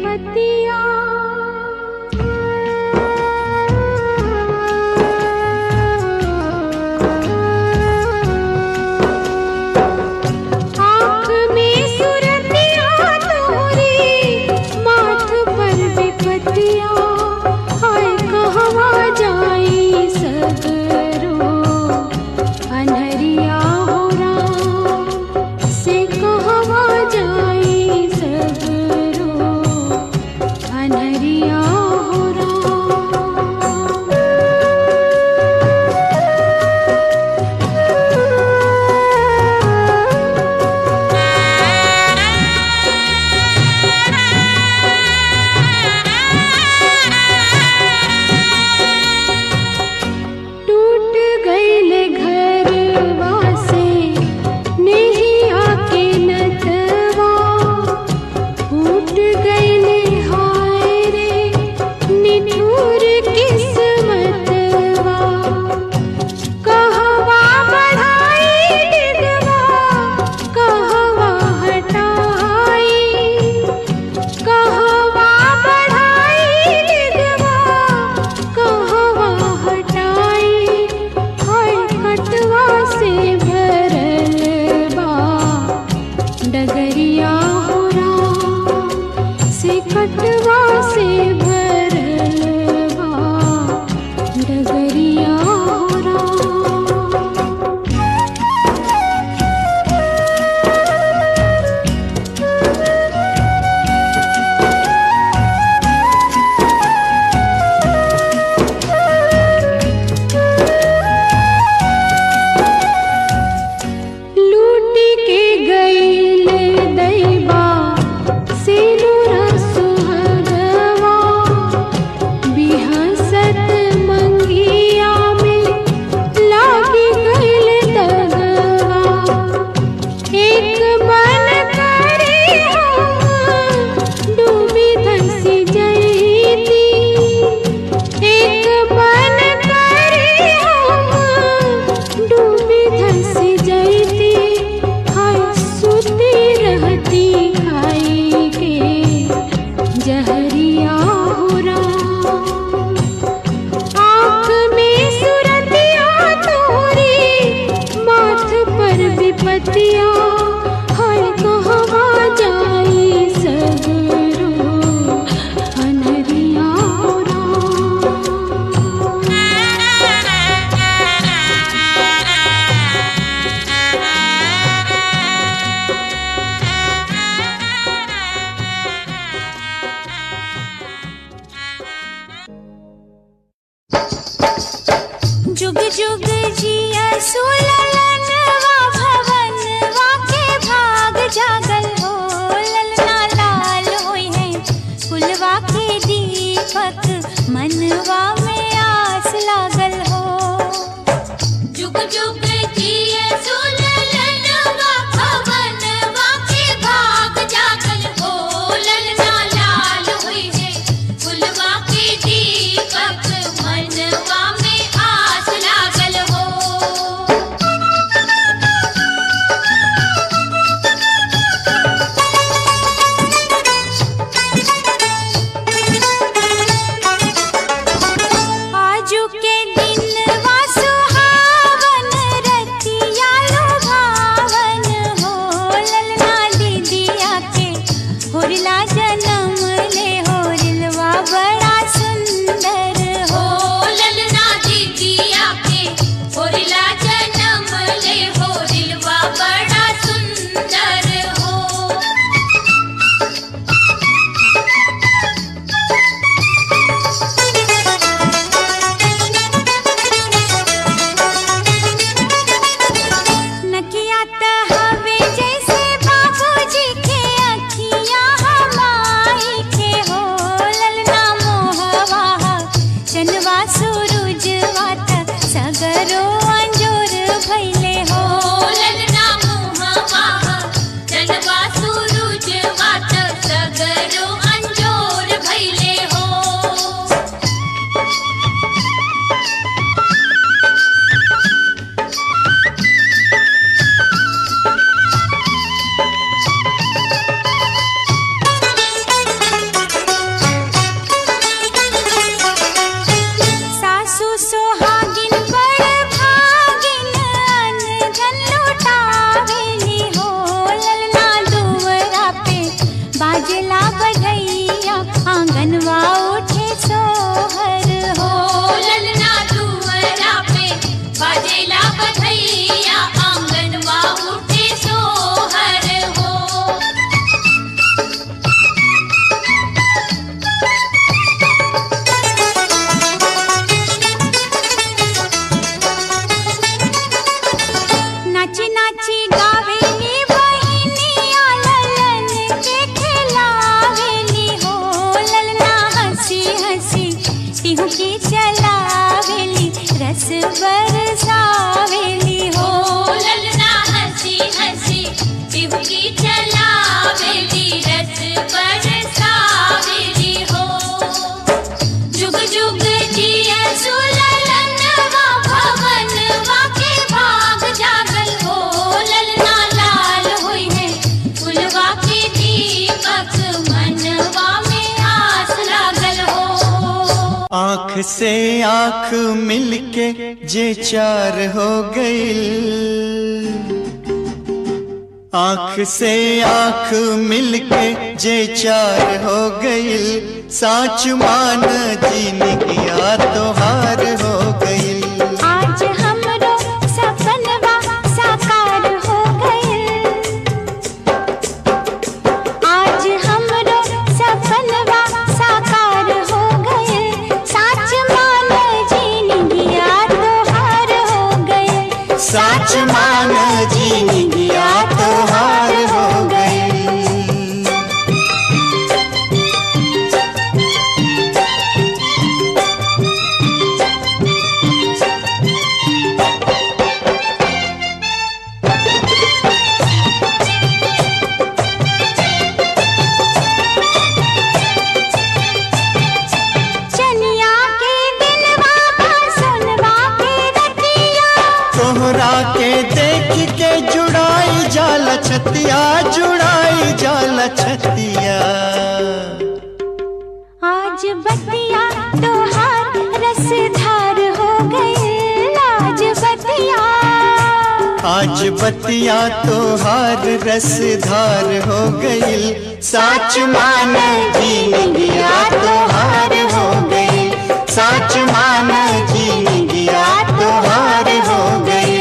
विपत्तियाँ। आँख में सुरतियाँ तोरी, माथ पर विपत्तियाँ। हाय कहवा जाई सगरो, अनहरिया हो राम से कहवा जाई सगरो, अनहरिया हो राम। टूट गईले घरवा से नेहिया के नथवा, फूट गईले हाय रे निठुर किस्मतवा। कहवा बढ़ाई डिगवा, कहवा हटाई, कहवा बढ़ाई डिगवा, कहवा हटाई। हाय कटवा से भरल बा डगरिया हो राम से, कटवा से भरल बा डगरिया हो राम। लूटी के गईले दैबा सिनुरा सुहागवा, बिहसत मंगिया में लागी गईले दगवा। एक मन करे हम डूबी धसी जईती, एक मन करे हम डूबी धसी जईती। हाय सुती रहती खाई के जहरिया हो राम। आँख में सुरतियाँ तोरी, माथ पर विपत्तियाँ। हाय कहवा जाई सगरो, अनहरिया हो राम। जुग जुग जिया सुललनवा, भवनवा के भाग जागल हो। ललना लाल होई है कुलवा के दीपक, मनवा में आस लागल हो। जुग जुग जिया सुललनवा, भवनवा के भाग जागल हो। ललना लाल होई है कुलवा के दीपक, मनवा में आस लागल हो। आजू के दिन वा सुहावन रतिया से आँख मिलके जे चार हो गई, आँख से आँख मिलके जे चार हो गई, साच मान जीन गया तो हार हो गई। आज हमरो सपनवा साकार हो गइल, आज हमरो सपनवा साकार हो गइल, साच मान जीन गया तो हार हो गइल, साच मान जीन गया तो हार हो गई। चनिया के दिलवा पर सोनवा के रतिया, तोहरा के देख के जुड़ाई जाला छतिया, जुड़ाई जाला छतिया। आज बतिया तोहार रसधार हो गइल, आज बतिया, आज बतिया तोहार रसधार हो गई, साच मान जीन गया तो हार हो गई, साच मान जीन गया तो हार हो गई।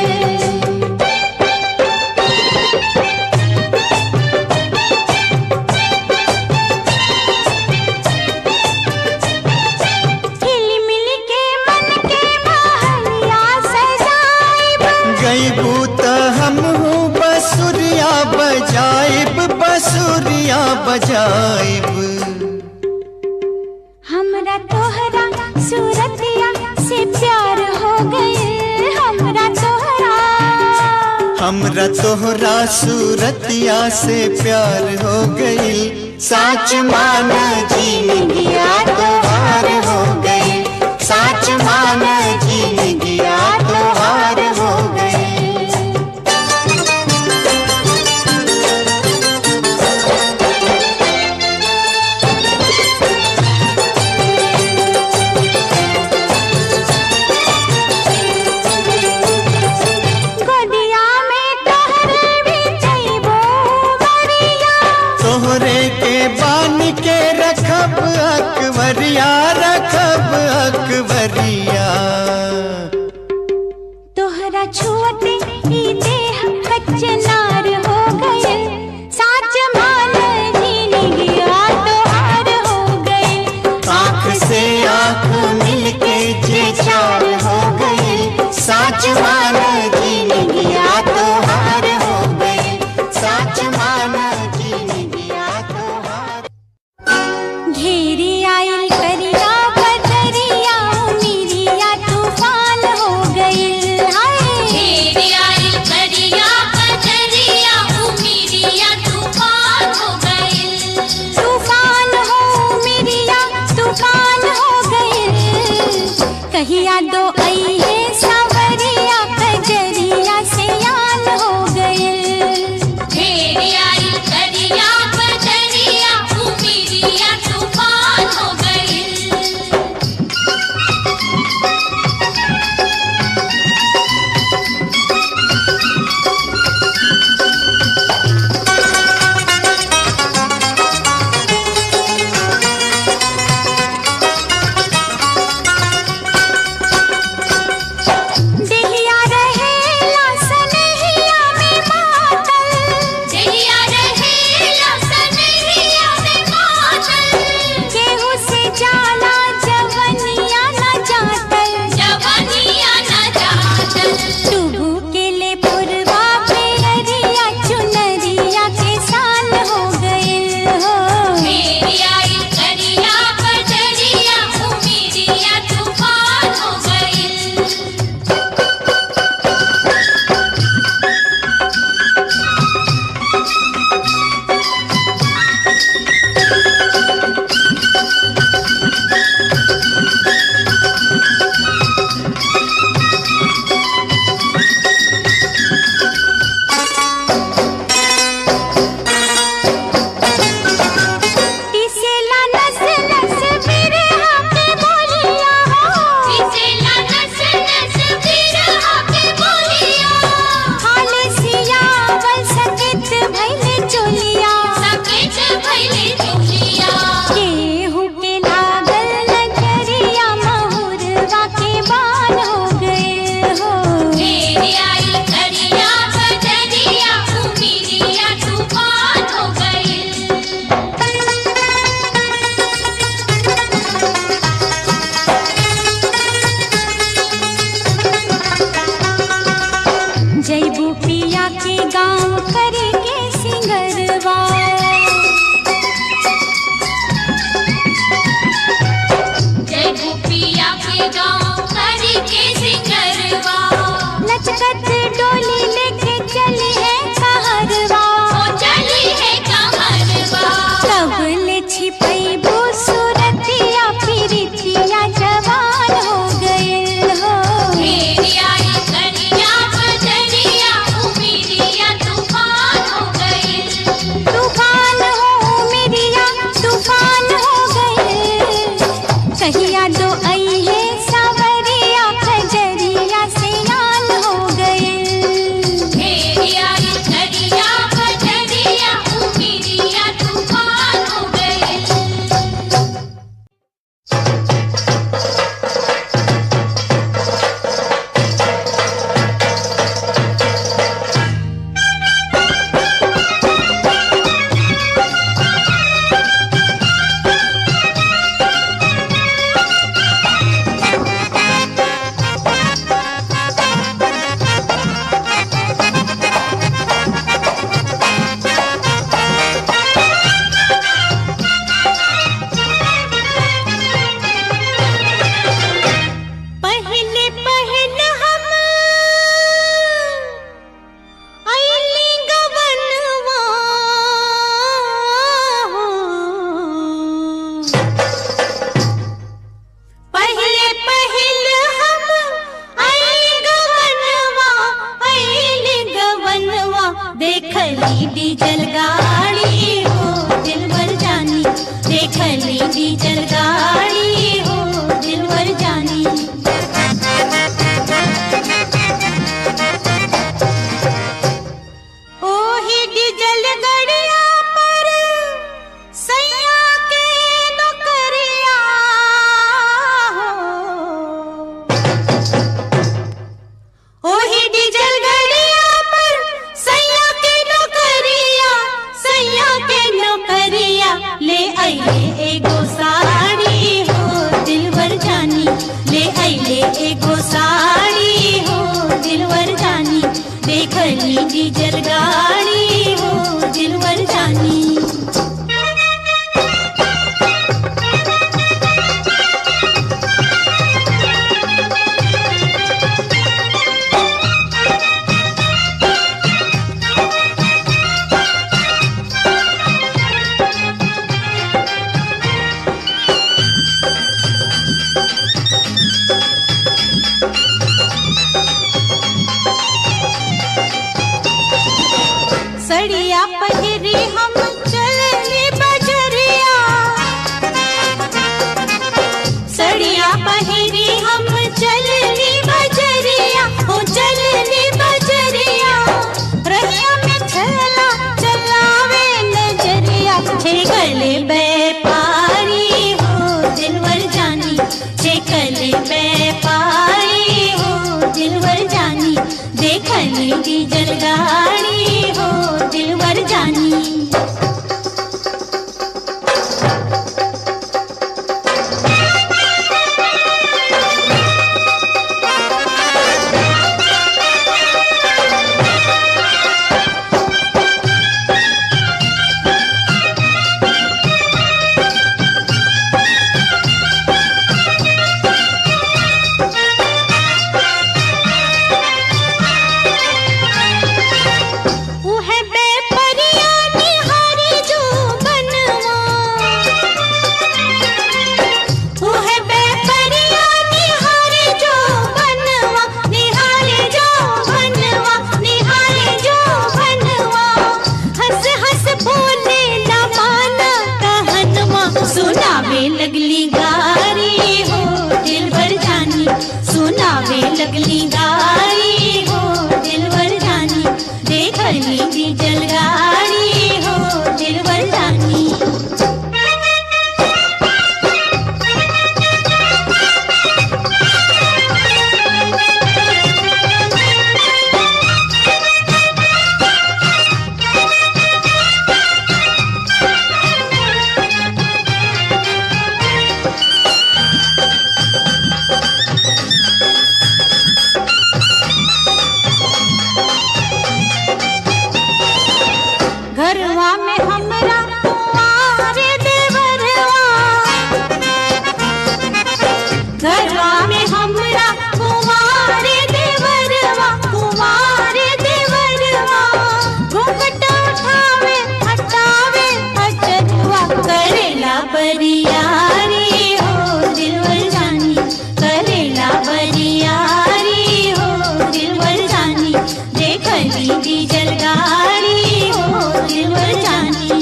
हिल मिल के मन के महलिया सजाइब, गईबू त हमहू बसुरिया बजाइब, बसुरिया बजाइब। हमरा तोहरा सूरतिया से प्यार हो गइल, हमरा तोहरा, हमरा तोहरा सूरतिया से प्यार हो गई, साच मान जीन गया तो हार हो गई, साच मान जीन गया तो हार हो गई। गोदिया में तोहरे बिछैबो बरिया, तोहरे के बान के रखब अकबरिया, रखब अकबरिया। तोहरा छुअते ही देह कचनार हो गइल, साच मान जीन गया तो हार हो गइल, आँख से आँख मिलके जे चार हो गई, साच मान जीन गया तो हार हो गई, साच मान जीन गया तो हार। घेरी आइल करिया बदरिया, उमिरिया तूफान हो गइल, हाय घेरी आइल करिया बदरिया, उमिरिया तूफान हो गइल, तूफान हो उमिरिया तूफान हो गइल, कहिया दो अइहे सावरिया कजरिया से यान हो गइल, घेरी आइल करिया बदरिया, उमिरिया तूफान हो गइल। देहिया रहेला सने जैबू पिया के गाँव करे के सिंगरवा जय गोपिया के गाँव करी के सिंगरवा लचकत डोली लेके चली है कहरवा ओ चली है कहरवा कब ले छिपैबू सूरतिया फिरितिया जवान हो गइल हो मेरी आई करिया बजरिया उमिरिया तूफान हो गई तूफान हो मेरिया तूफान हो गए कहिया दो आई है सावरिया खजरिया से यान हो गए मेरी आई करिया बजरिया उमिरिया तूफान हो गई पहले पहल हम आइली गवनवा पहले पहल हम आइली गवनवा देखली डीजल गाड़ी हो दिलवर जानी देखली डीजल गाड़ी हो दिलवर जानी ओही डीजल गड़िया पर सैया के नौकरिया हो ओही डीजल गड़िया पर सैया के नौकरिया ले आइले एगो साड़ी हो दिलवर जानी ले आइले एगो साड़ी हो दिलवर जानी देखली डीजल गाड़ी हो दिलवर जानी सड़िया पहिरी हम चलनी बजरिया सड़िया पहिरी हम चलनी बजरिया हो चलनी बजरिया रहिया में थैला चलावे नजरिया हे गले व्यापारी हो दिलवर जानी हे गले व्यापारी हो दिलवर जानी देखली डीजल गाड़ी हो दिलवर जानी देखली डीजल गाड़ी हो दिलवर जानी।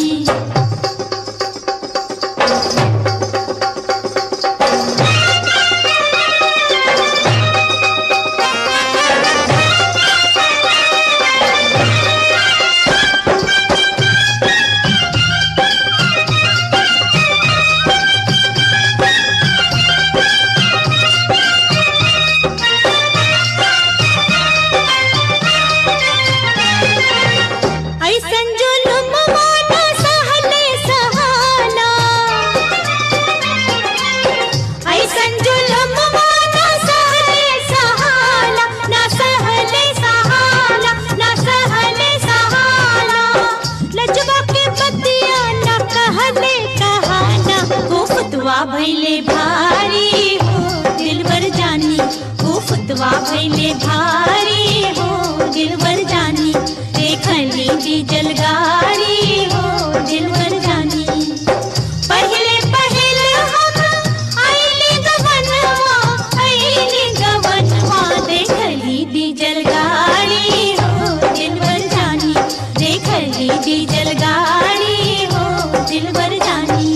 भैले भारी हो दिलवर जानी, ओ फुतवा भैले भारी हो दिलवर जानी, देखली डीजल गाड़ी हो दिलवर जानी। पहले पहले हम आईली गवनवा देखली डीजल गाड़ी हो दिलवर जानी, देखली डीजल गाड़ी हो दिलवर जानी।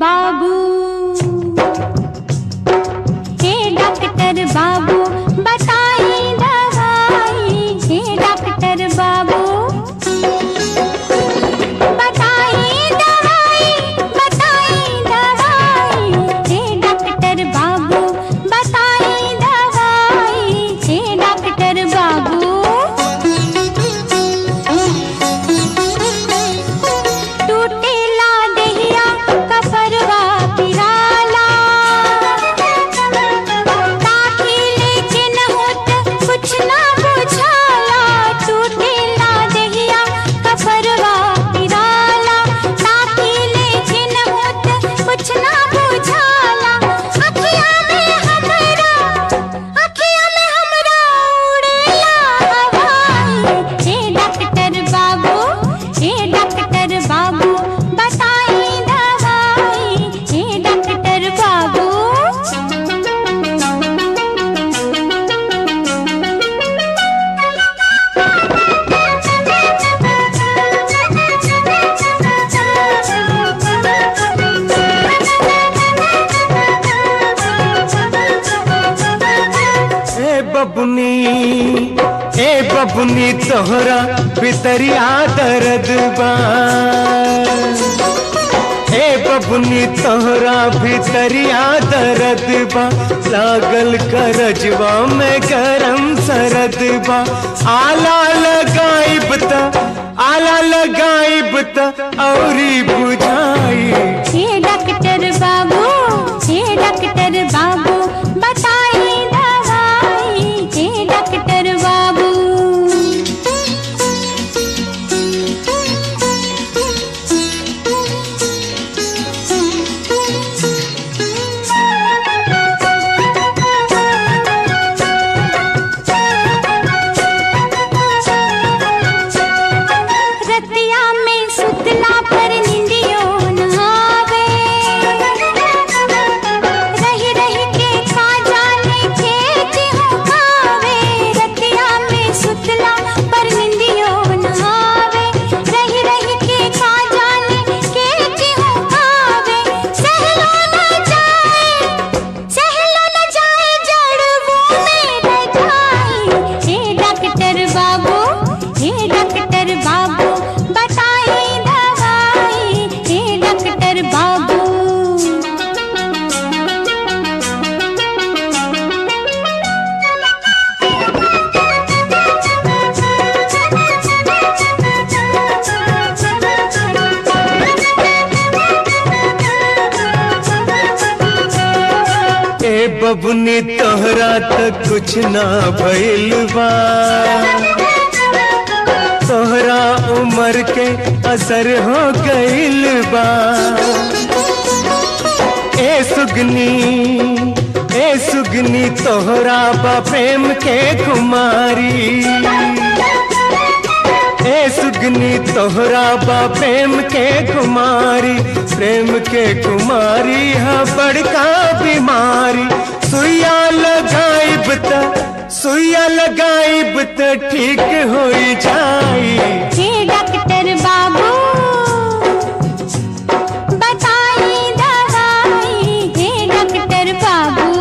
बाबू हे डॉक्टर बाबू बताई दवाई, हे डॉक्टर बाबू बताई दवाई, बताई दवाई, हे डॉक्टर बाबू बताई दवाई, हे डॉक्टर बाबू। टूटेला देहिया कफरवा पिराला, ताकि लेकिन होत कुछ ना बुझाला। टूटेला देहिया कफरवा पिराला, ताकि लेकिन होत कुछ ना बुझाला। अखिया में हमरा उड़ेला हवाई, हे डॉक्टर बाबू, हे डॉक्टर बाबू बताई दवाई, हे डॉक्टर बाबू। ए बबुनी तोहरा भितरिया दर्द बा, ए बबुनी तोहरा भितरिया दर्द बा, लागल करजवा में गरम सरद बा। आला लगाइब त औरी बुझाई, हे डॉक्टर बाबू, हे डॉक्टर बाबू बताई दवाई, हे डॉक्टर बाबू। रतिया में सुतला पर निंदियो न आवे, रही रही के खा जाने खेच हो खावे। रतिया में सुतला पर निंदियो न आवे, रही रही के खा जाने खेच हो खावे। सहलो न जाए जड़वों में रजाई, हे डॉक्टर बाबू, हे डॉक्टर बाबू बताई दवाई, हे डॉक्टर बाबू। ए बबुनी तोहरा तक कुछ ना भइल बा, तोहरा उम्र के असर हो गइल बा। ए सुगनी तोहरा बा प्रेम के कुमारी, भगनी तोहरा बा प्रेम के कुमारी, प्रेम के कुमारी है बड़का बीमारी। सुइया लगाइब त ठीक हो जाई। हे डॉक्टर बाबू बताई दवाई, हे डॉक्टर बाबू।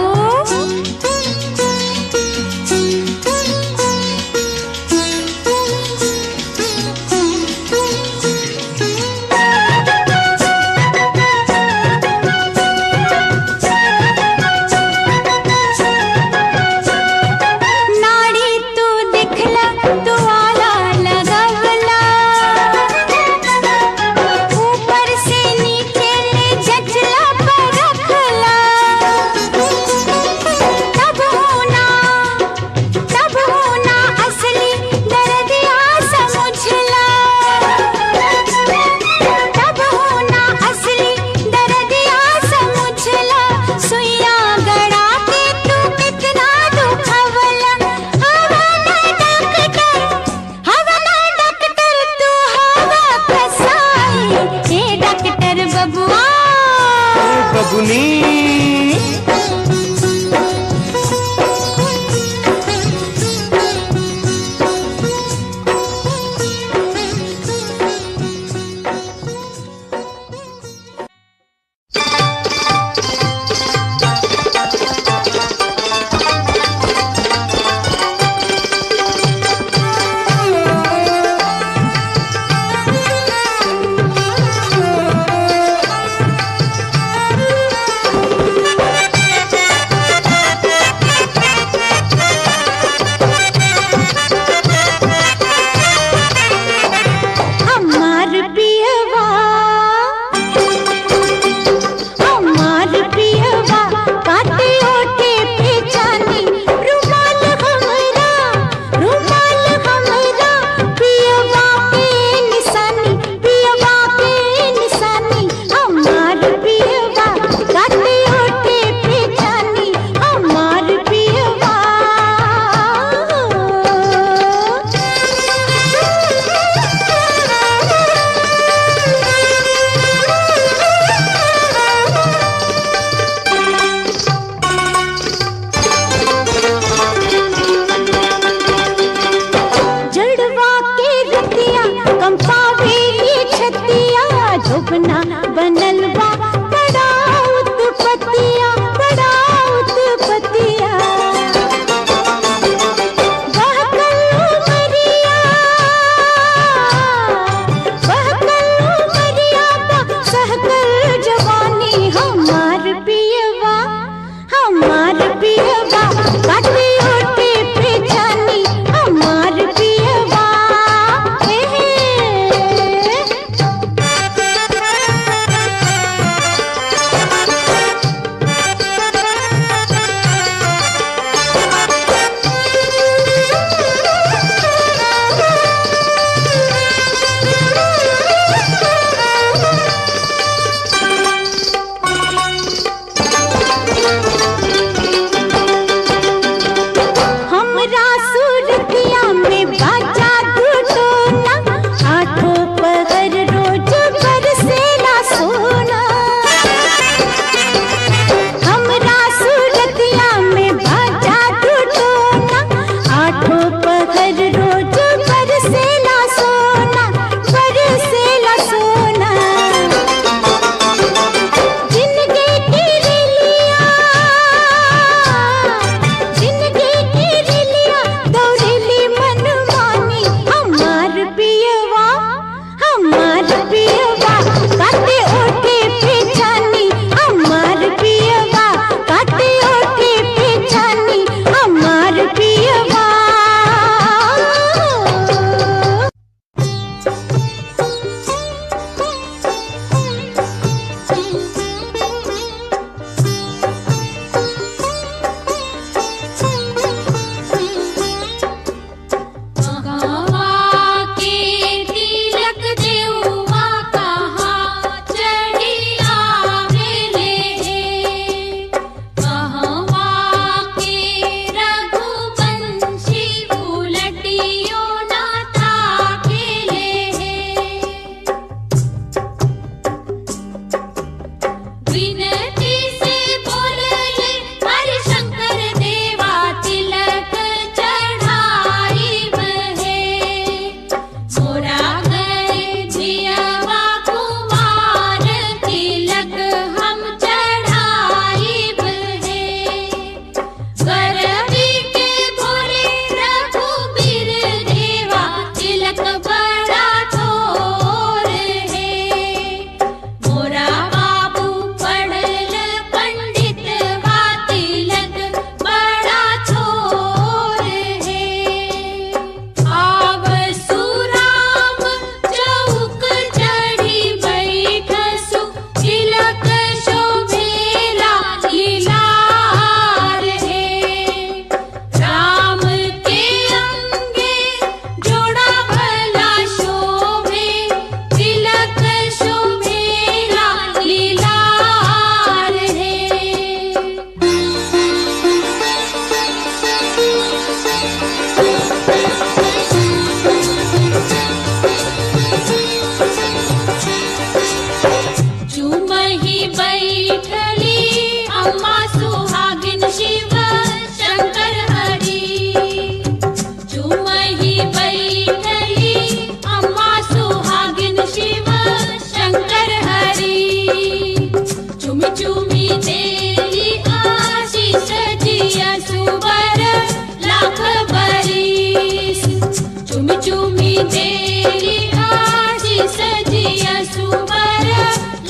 तेरी आशीष जिया सुबर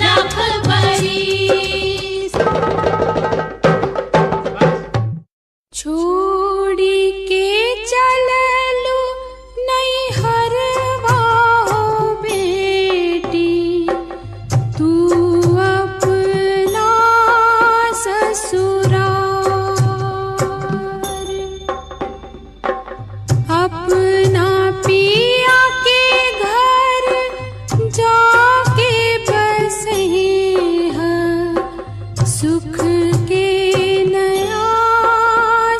लाख बरिस। छोड़ी के चललू नैहरवा हो बेटी, तू अपना ससुराल अपना पिया के घर जाके बसही है, सुख के नया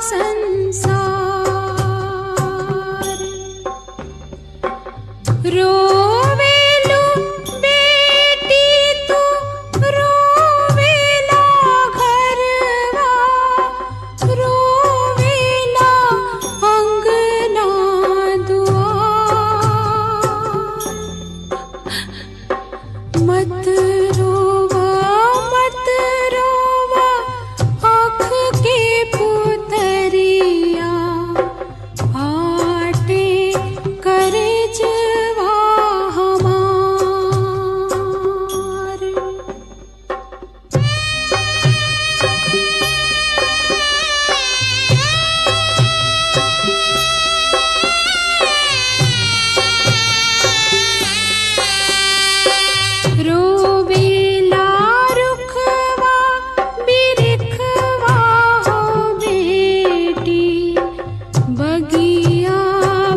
संसार। रोवेलू बेटी तू रोवेला घरवा, रोवेला अंगना दुआर। मत रोवा आँख के पुतरिया, आटे करजवा हमार। रोवेला रुखवा बिरखवा हो बेटी, बगिया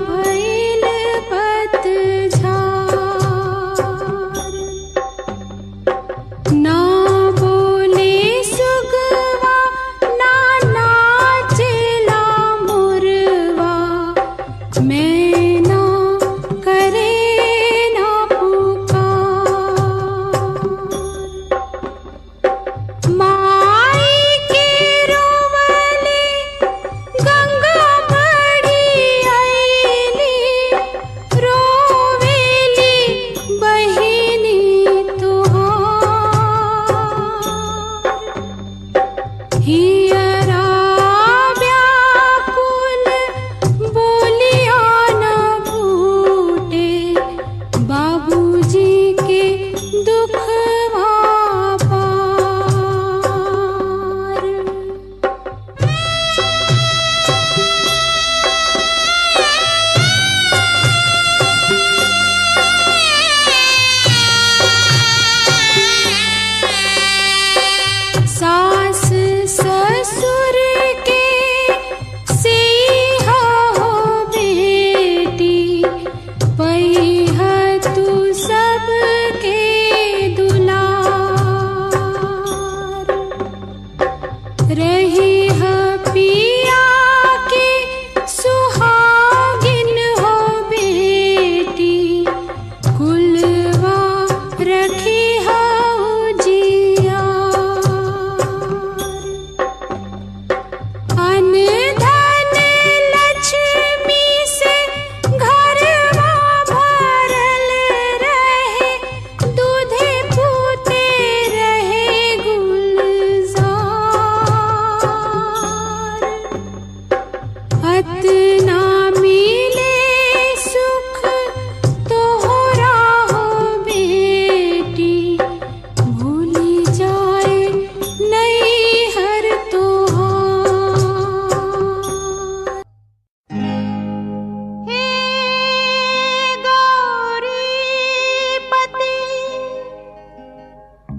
भइल पतझार। ना बोले सुगवा ना नाचेला मुरवा, मैना करे ना पुकार। माई के रोवले गंगा बड़ी आईली, रोवेली बहिनी तुहार। हियरा व्याकुल बोलिया न फूटे, बाबूजी के दुखवा पार। सास ससुर के सिहा हो बेटी, पहिया तू सबके दुलार। रही है पिया के सुहागिन हो बेटी, कुलवा रखी है उजियार। अन धन लक्ष्मी से घरवा भरल रहे, दूधे पूते रहे गुलजार। अतना मिले सुख तोहरा हो बेटी, भूली जाए नैहर तोहार। हे गौरीपति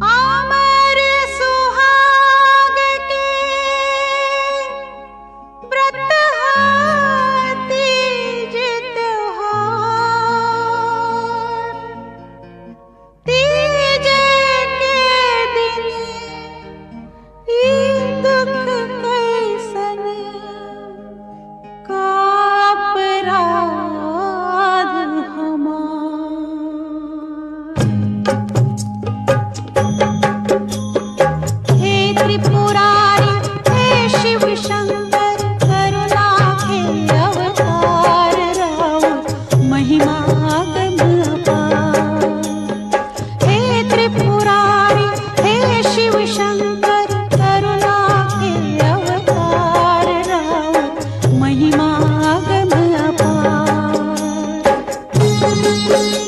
अमर सुहाग के व्रत तीज त्योहार। तीज के दिन ई दुख कैसन का अपराध हमार। हे त्रिपुरारी हे शिव शंकर, करुणा के अवतार राव, महिमा गम अपार। हे त्रिपुरारी हे शिव शंकर, करुणा के अवतार राव, महिमा गम अपार। रे